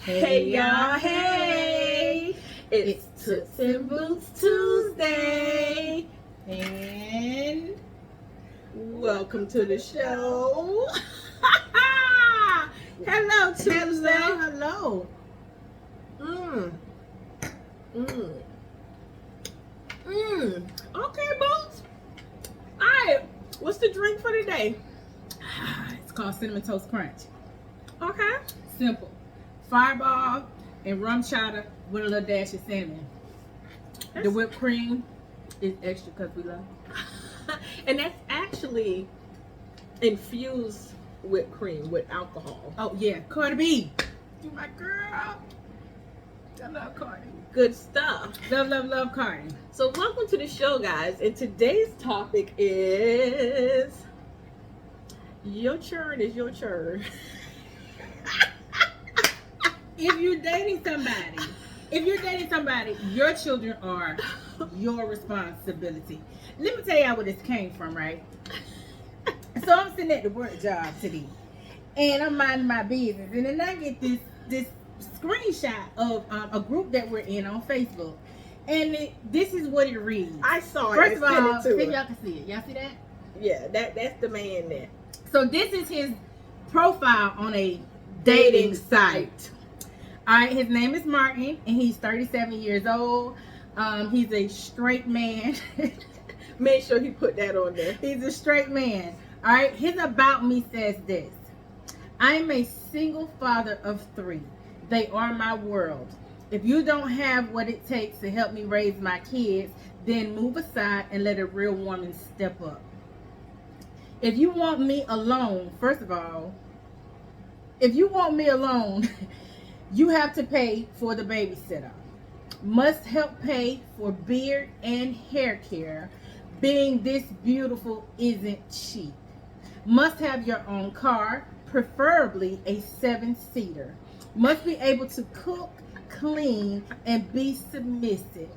Hey y'all, hey! It's Toots and Boots Tuesday, and welcome to the show. Hello, Tuesday. Hello. Okay, Boots. All right, what's the drink for today? It's called Cinnamon Toast Crunch. Okay. Simple. Fireball and rum chata with a little dash of cinnamon. The whipped cream is extra because we love it. And that's actually infused whipped cream with alcohol. Oh, yeah. Cardi B. You my girl. I love Cardi. Good stuff. Love Cardi. So welcome to the show, guys. And today's topic is your churn is your churn. If you're dating somebody, your children are your responsibility. Let me tell y'all where this came from, right? So I'm sitting at the work job today, and I'm minding my business, and then I get this screenshot of a group that we're in on Facebook, and this is what it reads. I saw it. First of all, y'all can see it. Y'all see that? Yeah, that's the man there. So this is his profile on a dating site. All right, his name is Martin, and he's 37 years old. He's a straight man. Make sure he put that on there. He's a straight man. All right, his about me says this: I am a single father of 3. They are my world. If you don't have what it takes to help me raise my kids, then move aside and let a real woman step up. If you want me alone, first of all, if you want me alone, you have to pay for the babysitter. Must help pay for beard and hair care. Being this beautiful isn't cheap. Must have your own car, preferably a 7-seater. Must be able to cook, clean, and be submissive.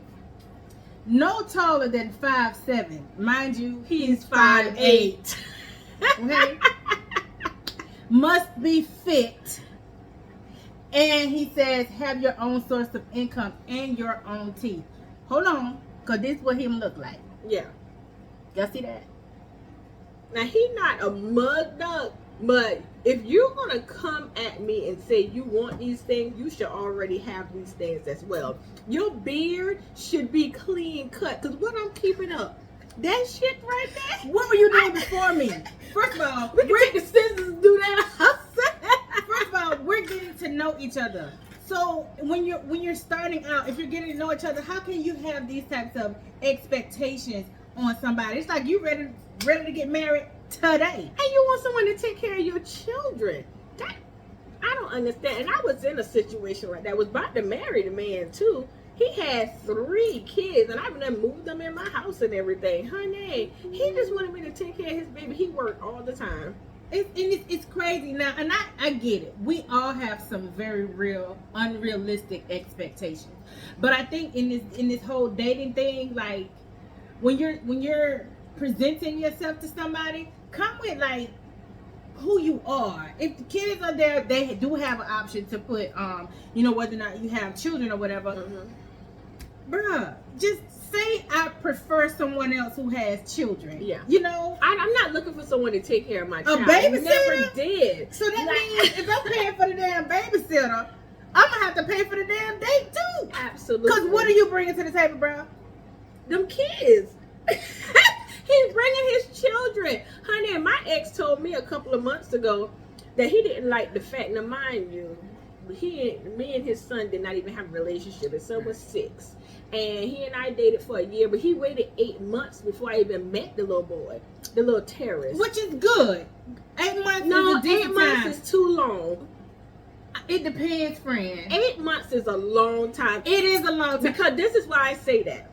No taller than 5'7". Mind you, He's 5'8". Okay? Must be fit. And he says, have your own source of income and your own teeth. Hold on, because this is what him look like. Yeah. Y'all see that? Now, he not a mud duck, but if you're going to come at me and say you want these things, you should already have these things as well. Your beard should be clean cut, because what I'm keeping up, that shit right there. What were you doing before me? First of all, We can take the scissors and do that. first of all, we're getting to know each other. So when you're starting out, if you're getting to know each other, how can you have these types of expectations on somebody? It's like you ready to get married today. And you want someone to take care of your children. That I don't understand. And I was in a situation like that. I was about to marry the man too. He had 3 kids, and I've done moved them in my house and everything. Honey, he just wanted me to take care of his baby. He worked all the time. It's crazy now, and I get it. We all have some very real, unrealistic expectations. But I think in this whole dating thing, like when you're presenting yourself to somebody, come with like who you are. If the kids are there, they do have an option to put whether or not you have children or whatever. Mm-hmm. Bruh, just say I prefer someone else who has children. Yeah. I'm not looking for someone to take care of my child. babysitter? Never did. So that means if I'm paying for the damn babysitter, I'm gonna have to pay for the damn date too. Absolutely. Because what are you bringing to the table, bro? Them kids. He's bringing his children. Honey, my ex told me a couple of months ago that he didn't like the fact, now mind you, me and his son did not even have a relationship. His son was 6. And he and I dated for a year, but he waited 8 months before I even met the little boy, the little terrorist. Which is good. 8 months No, is a decent 8 months time. is too long. It depends, friend. 8 months is a long time. It is a long time. Because this is why I say that.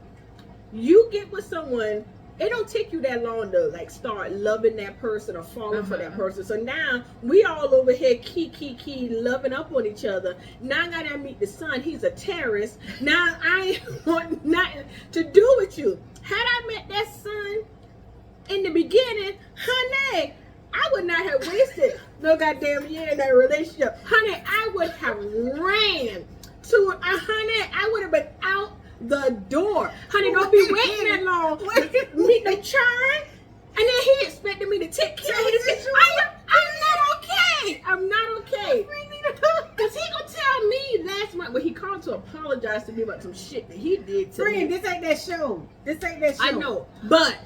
You get with someone, it don't take you that long to like start loving that person or falling for that person. So now we all over here key loving up on each other. Now I gotta meet the son. He's a terrorist. Now I want nothing to do with you. Had I met that son in the beginning, honey, I would not have wasted no goddamn year in that relationship. Honey, I would have ran to, honey, I would have been out the door. Honey, don't be waiting that long. Meet the churn. And then he expected me to take care of his situation. I'm not okay. I'm not okay. Because he gonna tell me last month, but he called to apologize to me about some shit that he did to me. Friend, this ain't that show. This ain't that show. I know, but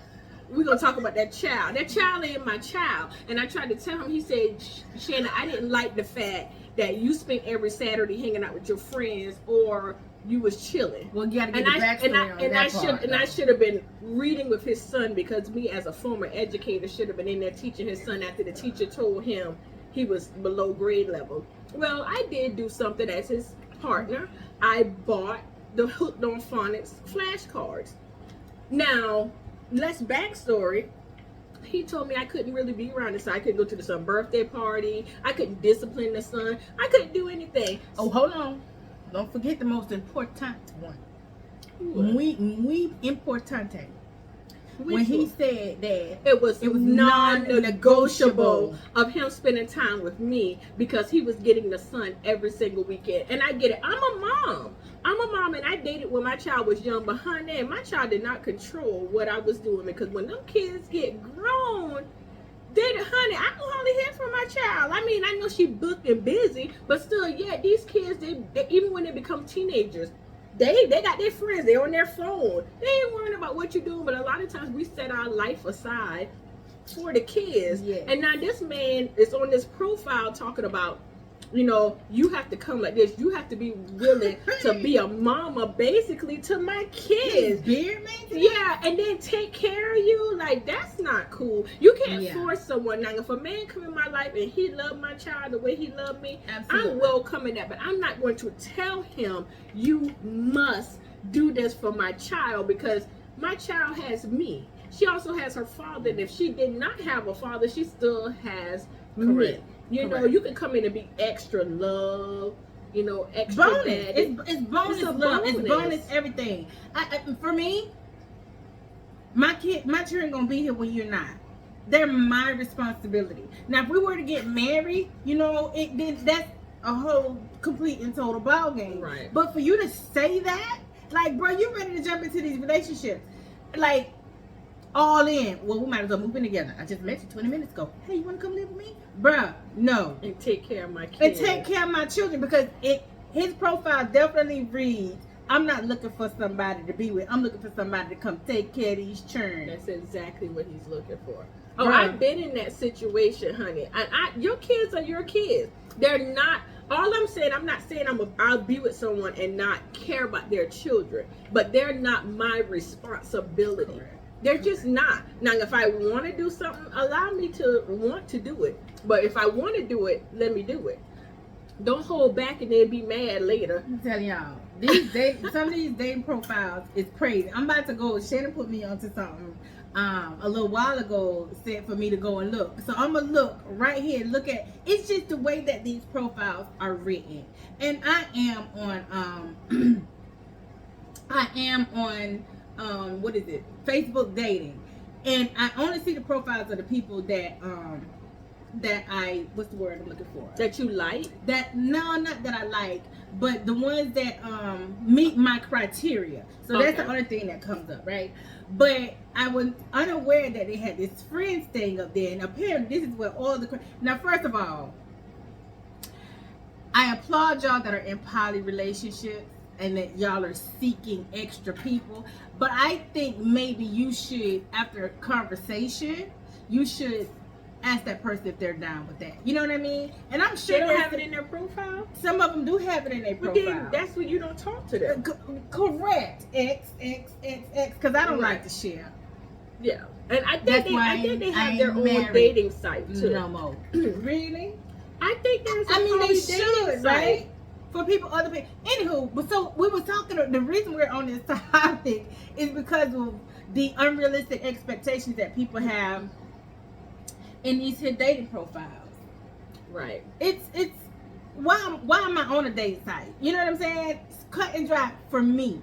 we're gonna talk about that child. That child ain't my child. And I tried to tell him, he said, Shannon, I didn't like the fact that you spent every Saturday hanging out with your friends or you was chilling. Well, you gotta get the backstory on that part. I should have been reading with his son, because me as a former educator should have been in there teaching his son after the teacher told him he was below grade level. Well, I did do something as his partner. I bought the Hooked on Phonics flashcards. Now, less backstory. He told me I couldn't really be around his son. I couldn't go to the son's birthday party. I couldn't discipline the son. I couldn't do anything. Oh, hold on. Don't forget the most important one. Muy importante. When he said that it was non-negotiable of him spending time with me because he was getting the son every single weekend. And I get it. I'm a mom. And I dated when my child was young, but honey, my child did not control what I was doing, because when them kids get grown, honey, I can hardly hear from my child. I mean, I know she booked and busy, but still, yeah, these kids, they even when they become teenagers, they got their friends. They're on their phone. They ain't worrying about what you're doing. But a lot of times we set our life aside for the kids. Yes. And now this man is on this profile talking about, you know, you have to come like this. You have to be willing to be a mama, basically, to my kids. Beard man? Yeah, and then take care of you. Like, that's not cool. You can't force someone. Now, if a man come in my life and he loved my child the way he loved me, absolutely, I'm welcoming that. But I'm not going to tell him, you must do this for my child, because my child has me. She also has her father, and if she did not have a father, she still has me. You know, you can come in and be extra love, you know, extra bonus. daddy. It's bonus love. It's bonus everything. For me, my children gonna be here when you're not. They're my responsibility. Now, if we were to get married, you know, that's a whole complete and total ball game. Right. But for you to say that, like, bro, you ready to jump into these relationships, like, all in. Well, we might as well move in together. I just met you 20 minutes ago. Hey, you want to come live with me? Bruh, no. And take care of my kids. And take care of my children, because his profile definitely reads, I'm not looking for somebody to be with. I'm looking for somebody to come take care of these churns. That's exactly what he's looking for. Oh, Bruh. I've been in that situation, honey. Your kids are your kids. They're not. All I'm saying, I'm not saying I'll be with someone and not care about their children, but they're not my responsibility. Correct. They're just not. Now, if I want to do something, allow me to want to do it. But if I want to do it, let me do it. Don't hold back and then be mad later. I'm telling y'all, some of these dating profiles is crazy. I'm about to go. Shannon put me onto something a little while ago, said for me to go and look. So I'm gonna look right here. Look at, it's just the way that these profiles are written. And I am on what is it? Facebook dating. And I only see the profiles of the people that what's the word I'm looking for? That you like? Not that I like, but the ones that meet my criteria. So that's the only thing that comes up, right? But I was unaware that they had this friends thing up there, and apparently this is where all the now. First of all, I applaud y'all that are in poly relationships and that y'all are seeking extra people. But I think maybe you should, after a conversation, you should ask that person if they're down with that. You know what I mean? And I'm sure they don't have it in their profile. Some of them do have it in their profile. Then that's when you don't talk to them. Correct. X. Because I don't like to share. Yeah, and I think they have their own dating site too. No more. Really? I think there's a they should, dating right? site. For people, other people. Anywho, but so we were talking. The reason we're on this topic is because of the unrealistic expectations that people have in these hit dating profiles. Right. It's why am I on a dating site? You know what I'm saying? It's cut and dry for me.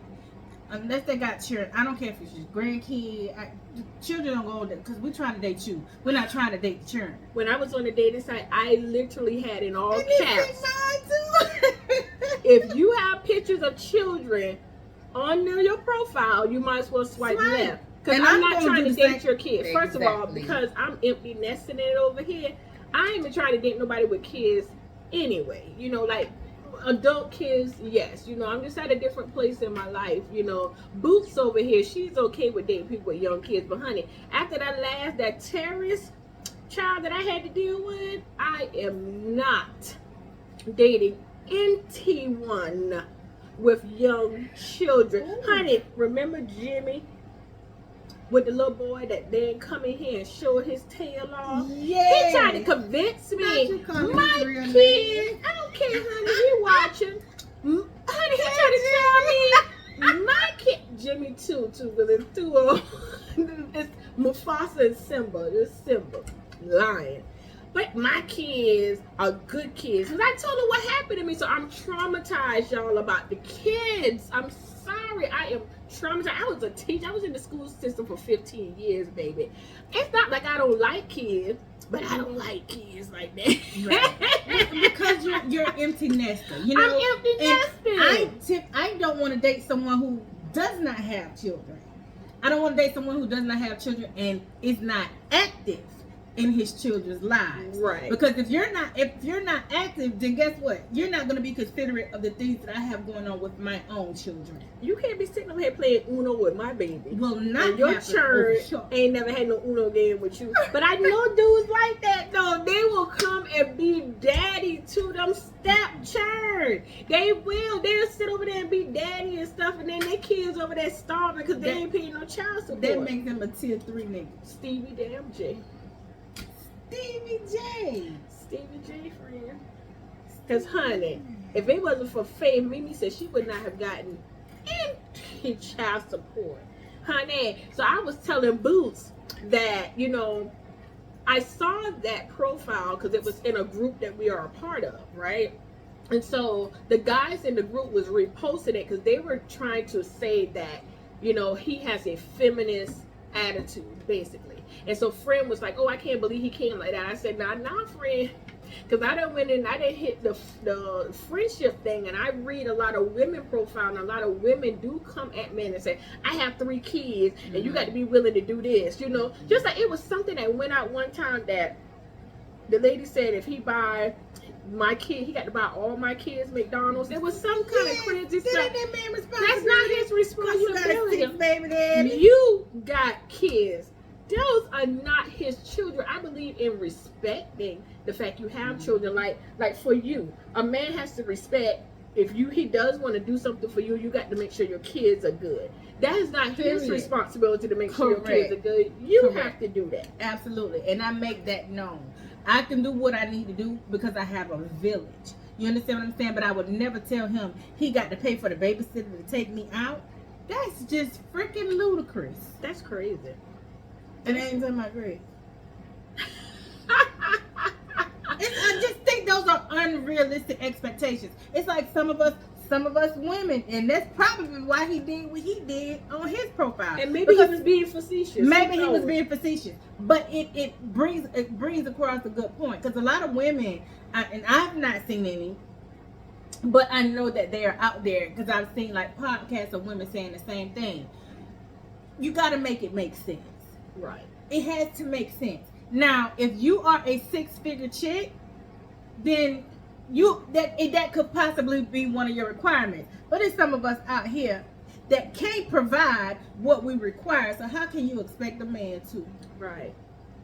Unless they got children, I don't care if it's your grandkid. children don't go because we're trying to date you. We're not trying to date the children. When I was on the dating site, I literally had in all And this caps. is mine too. If you have pictures of children on your profile, you might as well swipe Swipe. left. Because And I'm I'm not gonna trying do to the date same- your kids. First of all, Exactly. because I'm empty nesting it over here, I ain't even trying to date nobody with kids anyway. You know, like adult kids, yes. You know, I'm just at a different place in my life. You know, Boots over here, she's okay with dating people with young kids. But honey, after that terrorist child that I had to deal with, I am not dating anyone with young children. Ooh. Honey, remember Jimmy with the little boy that then come in here and show his tail off? Yeah. He tried to convince Not me, you calling my his real kids, I don't care, honey, you watching. Honey, he tried to tell me, my kid, Jimmy too, because it's two of them. It's Mufasa and Simba. It's Simba, lying. But my kids are good kids. Because I told her what happened to me, so I'm traumatized, y'all, about the kids. I'm sorry, I am traumatized. I was a teacher. I was in the school system for 15 years, baby. It's not like I don't like kids, but I don't like kids like that. Right. Because you're empty nester. You know, I'm empty nesting. I don't want to date someone who does not have children. I don't want to date someone who does not have children and is not active in his children's lives. Right. Because if you're not active, then guess what? You're not going to be considerate of the things that I have going on with my own children. You can't be sitting over here playing Uno with my baby. Will not And your happen. church Oh, sure. ain't never had no Uno game with you. But I know dudes like that though. They will come and be daddy to them step churn. They will. They'll sit over there and be daddy and stuff, and then their kids over there starving because they ain't paying no child support. That makes them a tier 3 nigga. Stevie damn J. Stevie J. Stevie J friend. Because honey, if it wasn't for Faye, Mimi said she would not have gotten any child support. Honey, so I was telling Boots that, you know, I saw that profile because it was in a group that we are a part of, right? And so the guys in the group was reposting it because they were trying to say that, you know, he has a feminist attitude, basically. And so friend was like, oh, I can't believe he came like that. I said, nah, friend. Because I done went in, I done hit the friendship thing, and I read a lot of women profile, and a lot of women do come at men and say, I have 3 kids, and you got to be willing to do this, you know. Just like it was something that went out one time that the lady said if he buy my kid, he got to buy all my kids McDonald's. It was some kind of crazy stuff. That man That's not his responsibility. You got a 6 baby daddy. You got kids. Those are not his children. I believe in respecting the fact you have children. Like for you, a man has to respect if he does want to do something for you. You got to make sure your kids are good. That is not his Period. responsibility to make sure your Correct. kids are good. You Correct. have to do that. Absolutely. And I make that known. I can do what I need to do because I have a village. You understand what I'm saying? But I would never tell him he got to pay for the babysitter to take me out. That's just freaking ludicrous. That's crazy. And I ain't talking about great. I just think those are unrealistic expectations. It's like some of us women, and that's probably why he did what he did on his profile. And maybe Because he was being facetious. maybe Who he was knows? being facetious, but it brings across a good point because a lot of women, and I've not seen any, but I know that they are out there because I've seen like podcasts of women saying the same thing. You got to make it make sense. Right. It has to make sense. Now, if you are a 6-figure chick, then that could possibly be one of your requirements. But there's some of us out here that can't provide what we require. So how can you expect a man to? Right.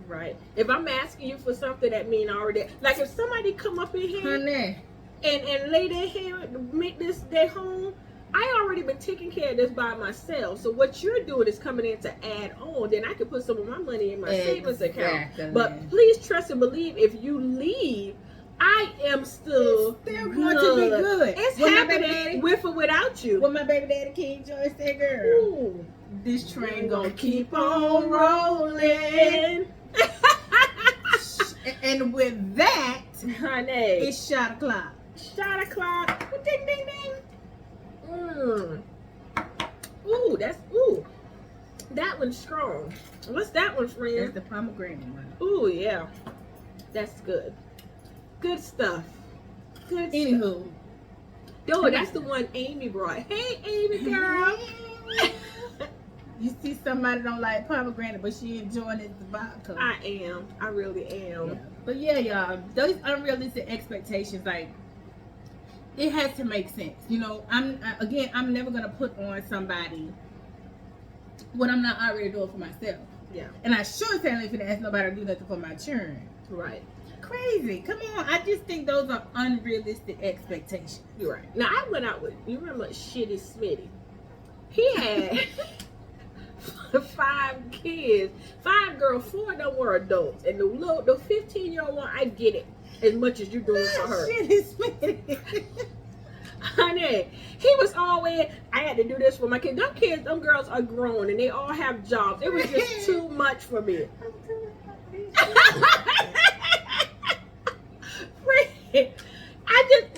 Right. If I'm asking you for something, that mean already. Like if somebody come up in here Honey, and lay their hair, make this their home, I already been taking care of this by myself. So what you're doing is coming in to add on. Then I can put some of my money in my savings account. Exactly. But please trust and believe. If you leave, I am still It's still going to be good. It's With my baby daddy? happening with or without you. what my baby daddy King George said, girl, Ooh. this train Gonna gonna keep on rolling. And with that, Honey. it's shot o'clock. Shot o'clock. Ding, ding, ding. Ooh, that's ooh. That one's strong. What's that one, That's friend? the pomegranate one. Ooh, yeah. That's good. Good stuff. Good stuff. Anywho. Oh, that's the one Amy brought. Hey, Amy girl. You see somebody don't like pomegranate, but she enjoying it, the vodka. I am. I really am. Yeah. But yeah, y'all, those unrealistic expectations, like, it has to make sense. You know, I'm never gonna put on somebody what I'm not already doing for myself. Yeah. And I sure certainly finna ask nobody to do nothing for my children. Right. Crazy. Come on. I just think those are unrealistic expectations. You're right. Now, I went out with, you remember Shitty Smitty? He had 5 kids. 5 girls, 4 of them were adults. And the 15-year-old one, I get it as much as you're doing for her. Shit is me. Honey, he was always, I had to do this for my kids. Them girls are grown and they all have jobs. It was just too much for me.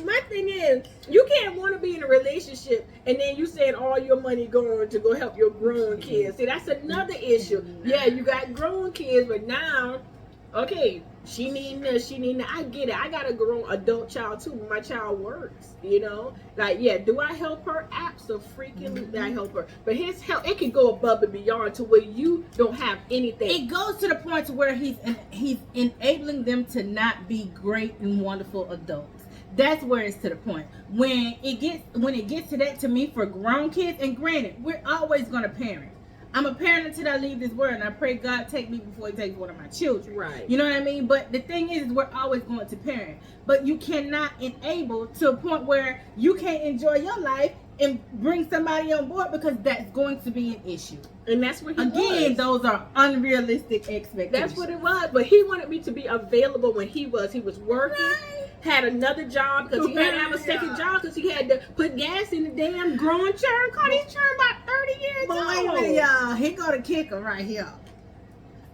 My thing is, you can't want to be in a relationship and then you saying all your money going to go help your grown kids. See, that's another issue. Yeah, you got grown kids, but now, okay, she needing this, she needing that. I get it. I got a grown adult child too, but my child works, you know? Like, yeah, do I help her? Absolutely, I help her. But his help, it can go above and beyond to where you don't have anything. It goes to the point to where he's enabling them to not be great and wonderful adults. That's where it's to the point. When it gets to that, to me, for grown kids, and granted, we're always gonna parent. I'm a parent until I leave this world, and I pray God take me before He takes one of my children. Right. You know what I mean? But the thing is, we're always going to parent. But you cannot enable to a point where you can't enjoy your life and bring somebody on board, because that's going to be an issue. And that's what he Again, was. those are unrealistic expectations. That's what it was. But he wanted me to be available when he was working. Had another job because he had to have a second job because he had to put gas in the damn growing churn car. He's turned about 30 years But old. wait a minute, y'all. Here go the kicker right here.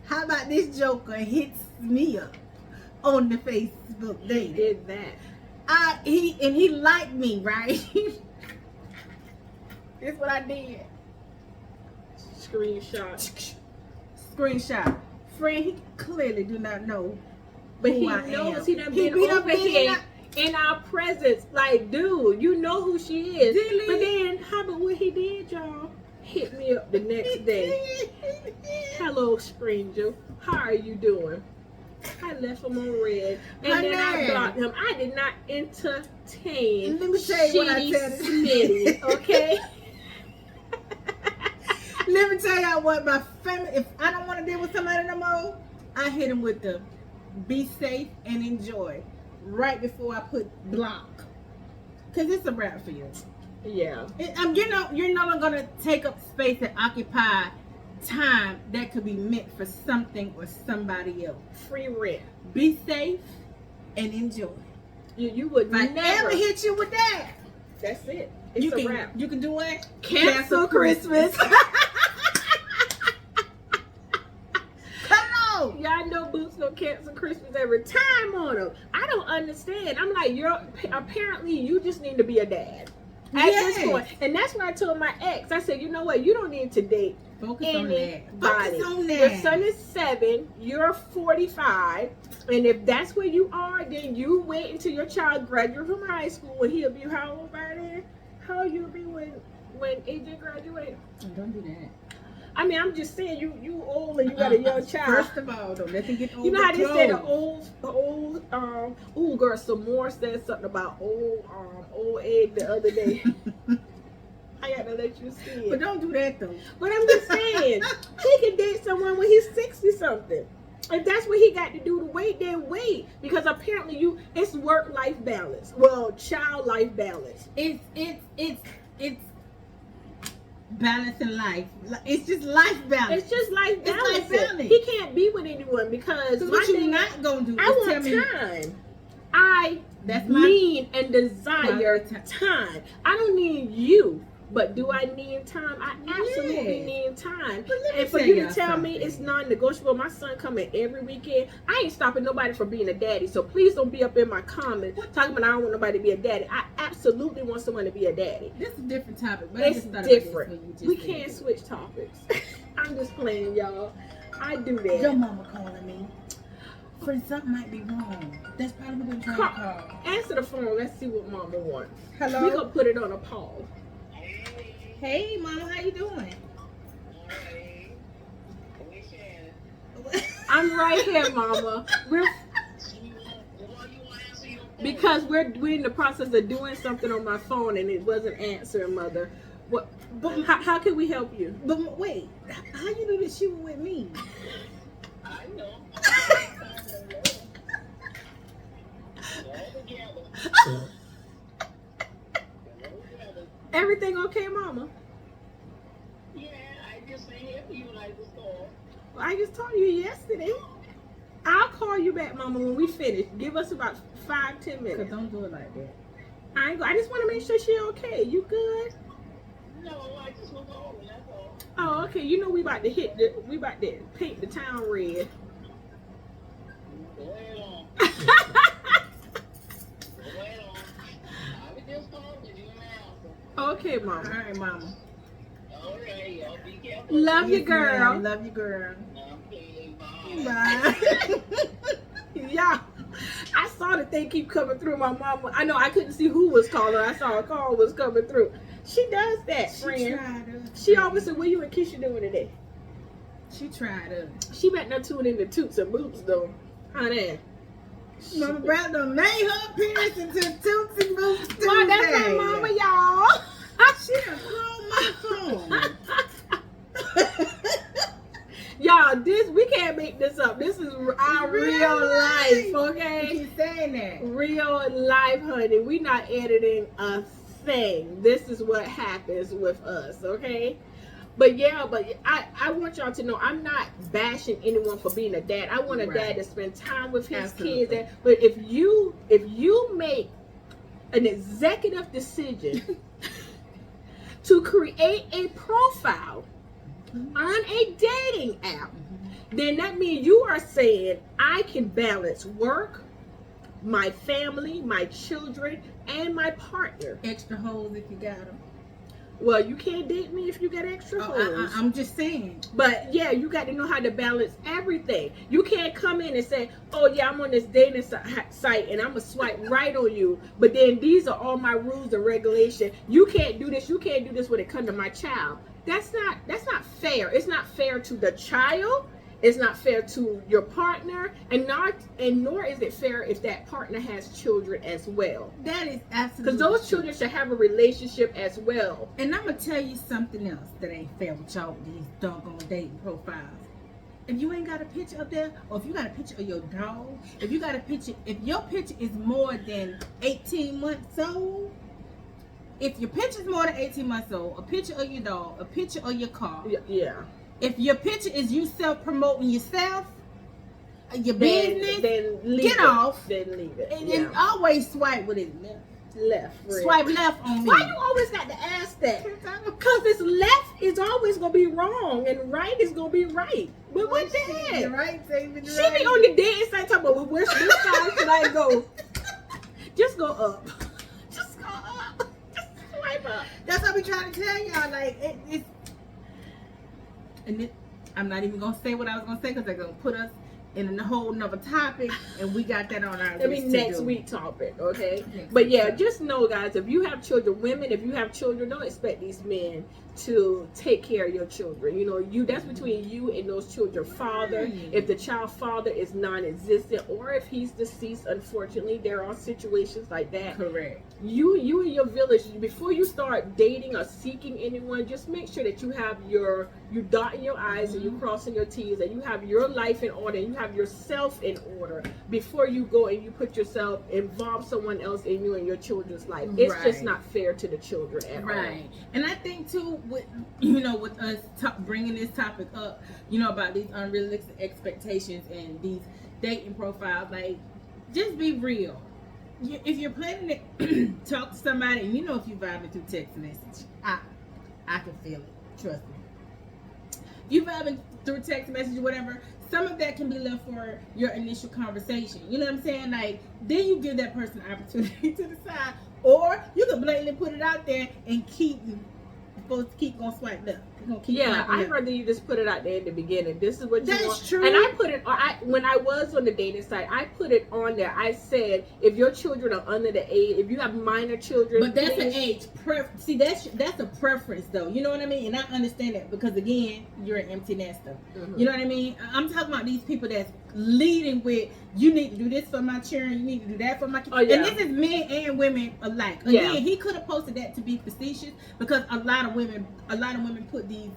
How about this joker hits me up on the Facebook He dating? did that. He liked me, right? This what I did. Screenshot. Screenshot. Friend, he clearly do not know. But who he I knows am. he done He been be done over been here in our presence. Like, dude, you know who she is. Really? But then, how about what he did, y'all? Hit me up the next day. Hello, stranger. How are you doing? I left him on red. And then I Honey. blocked him. I did not entertain Let me tell you what I Shitty tell you. Smitty, okay? Let me tell y'all what my family. If I don't want to deal with somebody no more, I hit him with the be safe and enjoy right before I put block, cause it's a wrap for you. Yeah. You're no longer gonna take up space and occupy time that could be meant for something or somebody else. Free rent. Be safe and enjoy. You would If I never. ever hit you with that, That's it. It's a wrap. you can do what? Cancel Christmas. Come on. Y'all know Boots gonna cancel Christmas every time on them. I don't understand. I'm like, apparently you just need to be a dad at Yes. this point. And that's what I told my ex. I said, you know what? You don't need to date Focus on that. anybody. Focus on that. Your son is 7. You're 45. And if that's where you are, then you wait until your child graduates from high school, when he'll be how old by then? How you'll be when AJ graduates? Don't do that. I mean, I'm just saying, you old and you got a young child. First of all, don't let them get old. You know how they say the old girl, some more said something about old egg the other day. I got to let you see it. But don't do that though. But I'm just saying, he can date someone when he's 60 something. If that's what he got to do to wait, then wait. Because apparently it's work-life balance. Well, child-life balance. It's balance in life. It's just life balance. It's just life It's balance. life balance. He can't be with anyone because So my what you thing not gonna do? I is want tell me time. I That's my need and desire Quality time. I don't need you, but do I need time? I absolutely Yes. need time. But let me And for tell you to y'all tell me something. it's non-negotiable, my son coming every weekend. I ain't stopping nobody from being a daddy. So please don't be up in my comments talking about I don't want nobody to be a daddy. I absolutely want someone to be a daddy. This is a different topic, but It's I just thought different. About this when you just We said can't it. switch topics. I'm just playing, y'all. I do that. Your mama calling me. Friend, something might be wrong. That's probably what we're trying to call. Answer the phone. Let's see what mama wants. Hello? We're going to put it on a pause. Hey, mama, how you doing? I'm right here, mama. Because we're in the process of doing something on my phone and it wasn't answering, mother. What? But how can we help you? But wait, how you knew that she was with me? I know. Everything okay, mama? Yeah, I just ain't here for you like this store. I just told you yesterday. I'll call you back, mama, when we finish. Give us about 5-10 minutes. Don't do it like that. I just want to make sure she's okay. You good? No, I just was home, that's all. Oh, okay. You know we about to paint the town red. Go ahead on. Go ahead on. I was just talking, you now. Okay, All mama. right, mama. All right, y'all be careful. Love you, Yes, ma'am. girl. Love you, girl. Okay, bye. Bye. Yeah. I saw the thing keep coming through my mama. I know I couldn't see who was calling. I saw a call was coming through. She does that, friend. She always said, "What you and Keisha doing today?" She tried to. She better not tune into Toots and Boots though. Honey. Mama Brown done made her appearance into Toots and Boots Tuesday. Well, that's my mama, y'all. She done called my phone. Y'all, we can't make this up. This is our real life, You okay? keep saying that. Real life, honey. We not editing a thing. This is what happens with us, okay? But yeah, I want y'all to know I'm not bashing anyone for being a dad. I want a dad to spend time with his Absolutely. kids. But if you make an executive decision to create a profile on a dating app, then that means you are saying I can balance work, my family, my children, and my partner. Extra holes if you got them. Well, you can't date me if you got extra holes. I'm just saying. But yeah, you got to know how to balance everything. You can't come in and say, "Oh yeah, I'm on this dating site and I'm gonna swipe right on you." But then these are all my rules and regulations. You can't do this. You can't do this when it comes to my child. That's not fair. It's not fair to the child. It's not fair to your partner, and nor is it fair if that partner has children as well. That is absolutely Because those true. children should have a relationship as well. And I'm gonna tell you something else that ain't fair with y'all with these doggone dating profiles. If you ain't got a picture up there, or if you got a picture of your dog, if your picture is more than 18 months old, if your picture's more than 18 months old, a picture of your dog, a picture of your car, Yeah. if your picture is you self-promoting yourself, your business, then leave get it. off. Then leave it. and Yeah. then always swipe with it Left. Right. swipe left on me. Why you always got to ask that? Because this left is always gonna be wrong and right is gonna be right. But what the heck? Right, David, She be on the dating site talking about, well, which side should I go? Just go up. Just go up. Just swipe up. That's what we trying to tell y'all. Like it's, I'm not even gonna say what I was gonna say because they're gonna put us in a whole nother topic, and we got that on our It'll be list to next do. week topic, okay? Next But week yeah, topic. just know, guys, if you have children, women, if you have children, don't expect these men to take care of your children. You know, that's between you and those children's father. Right. If the child father is non-existent, or if he's deceased, unfortunately, there are situations like that. Correct. You and your village, before you start dating or seeking anyone, just make sure that you have you dotting your I's and you crossing your T's, and you have your life in order, and you have yourself in order before you go and you put yourself, involve someone else in you and your children's life. It's just Right. not fair to the children at all. Right. And I think too, with with us bringing this topic up, about these unrealistic expectations and these dating profiles, like, just be real. If you're planning to talk to somebody, and if you're vibing through text message, I can feel it. Trust me. If you vibing through text message or whatever, some of that can be left for your initial conversation. You know what I'm saying? Like, then you give that person an opportunity to decide. Or you could blatantly put it out there and keep supposed to keep going swipe up. Gonna keep Yeah, swiping I'd up. rather you just put it out there in the beginning. This is what you That's want. true. And I put it on. When I was on the dating site, I put it on there. I said, if your children are under the age, if you have minor children, But that's an please- age see that's a preference though. You know what I mean? And I understand that because again, you're an empty nester. Mhm. You know what I mean? I'm talking about these people that's leading with you need to do this for my children, you need to do that for my kids. Oh, yeah. And this is men and women alike. Yeah. Again, he could have posted that to be facetious because a lot of women put these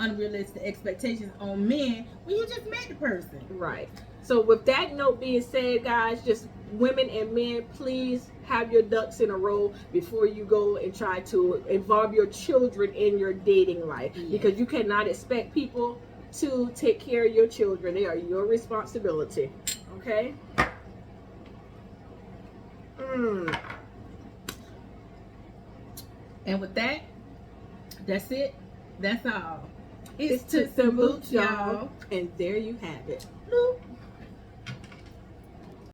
unrealistic expectations on men when you just met the person. Right. So with that note being said, guys, just women and men, please have your ducks in a row before you go and try to involve your children in your dating life. Yeah. Because you cannot expect people to take care of your children. They are your responsibility. Okay? And with that, that's it. That's all. It's Tits and Boots, y'all. And there you have it.